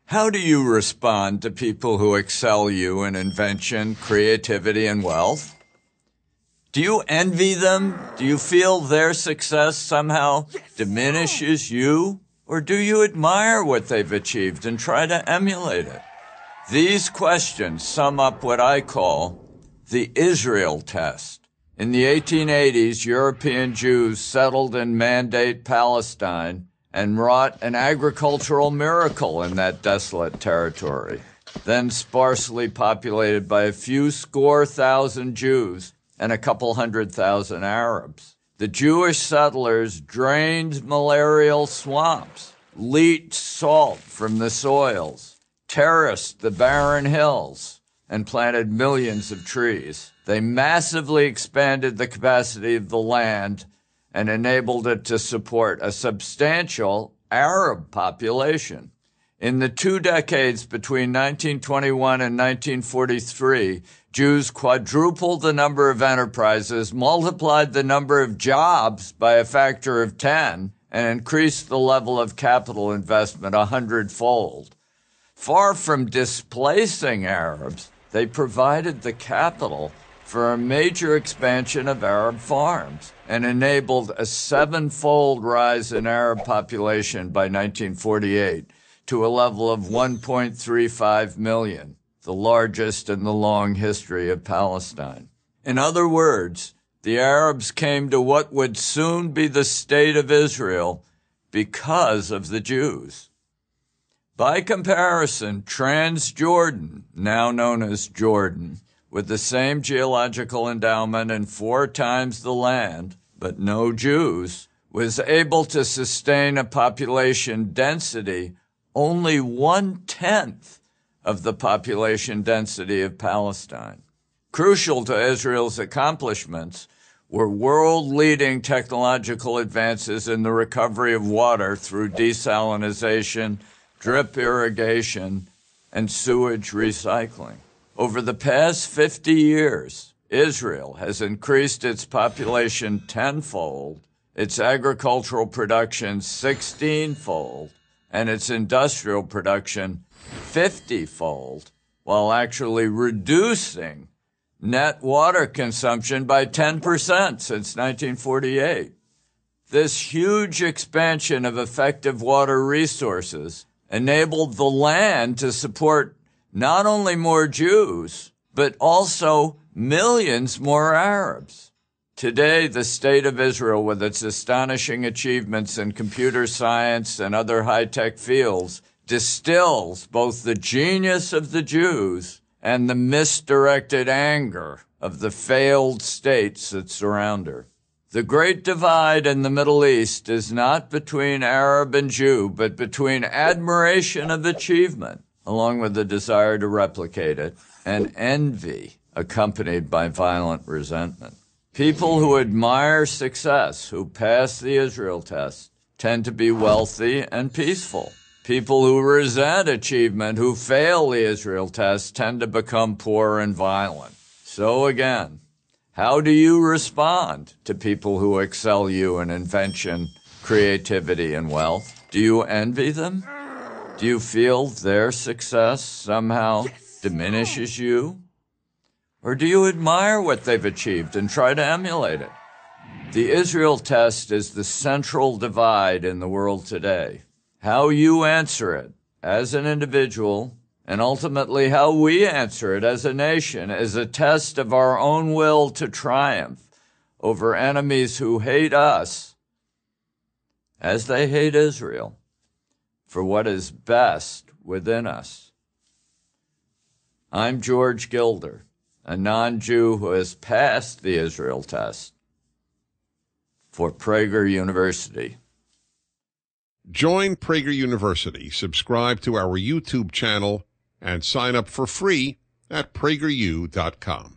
How do you respond to people who excel you in invention, creativity, and wealth? Do you envy them? Do you feel their success somehow diminishes you? Or do you admire what they've achieved and try to emulate it? These questions sum up what I call the Israel test. In the 1880s, European Jews settled in Mandate Palestine and wrought an agricultural miracle in that desolate territory, then sparsely populated by a few score thousand Jews and a couple 100,000 Arabs. The Jewish settlers drained malarial swamps, leached salt from the soils, terraced the barren hills, and planted millions of trees. They massively expanded the capacity of the land and enabled it to support a substantial Arab population. In the 2 decades between 1921 and 1943, Jews quadrupled the number of enterprises, multiplied the number of jobs by a factor of 10, and increased the level of capital investment 100-fold. Far from displacing Arabs, they provided the capital for a major expansion of Arab farms and enabled a 7-fold rise in Arab population by 1948 to a level of 1.35 million, the largest in the long history of Palestine. In other words, the Arabs came to what would soon be the state of Israel because of the Jews. By comparison, Transjordan, now known as Jordan, with the same geological endowment and 4 times the land, but no Jews, was able to sustain a population density only 1/10 of the population density of Palestine. Crucial to Israel's accomplishments were world-leading technological advances in the recovery of water through desalination, drip irrigation, and sewage recycling. Over the past 50 years, Israel has increased its population 10-fold, its agricultural production 16-fold, and its industrial production 50-fold, while actually reducing net water consumption by 10% since 1948. This huge expansion of effective water resources enabled the land to support not only more Jews, but also millions more Arabs. Today, the state of Israel, with its astonishing achievements in computer science and other high-tech fields, distills both the genius of the Jews and the misdirected anger of the failed states that surround her. The great divide in the Middle East is not between Arab and Jew, but between admiration of achievement, along with the desire to replicate it, and envy, accompanied by violent resentment. People who admire success, who pass the Israel test, tend to be wealthy and peaceful. People who resent achievement, who fail the Israel test, tend to become poor and violent. So again, how do you respond to people who excel you in invention, creativity, and wealth? Do you envy them? Do you feel their success somehow diminishes you? Or do you admire what they've achieved and try to emulate it? The Israel test is the central divide in the world today. How you answer it as an individual, and ultimately how we answer it as a nation, is a test of our own will to triumph over enemies who hate us as they hate Israel for what is best within us. I'm George Gilder, a non-Jew who has passed the Israel test for Prager University. Join Prager University, subscribe to our YouTube channel, and sign up for free at prageru.com.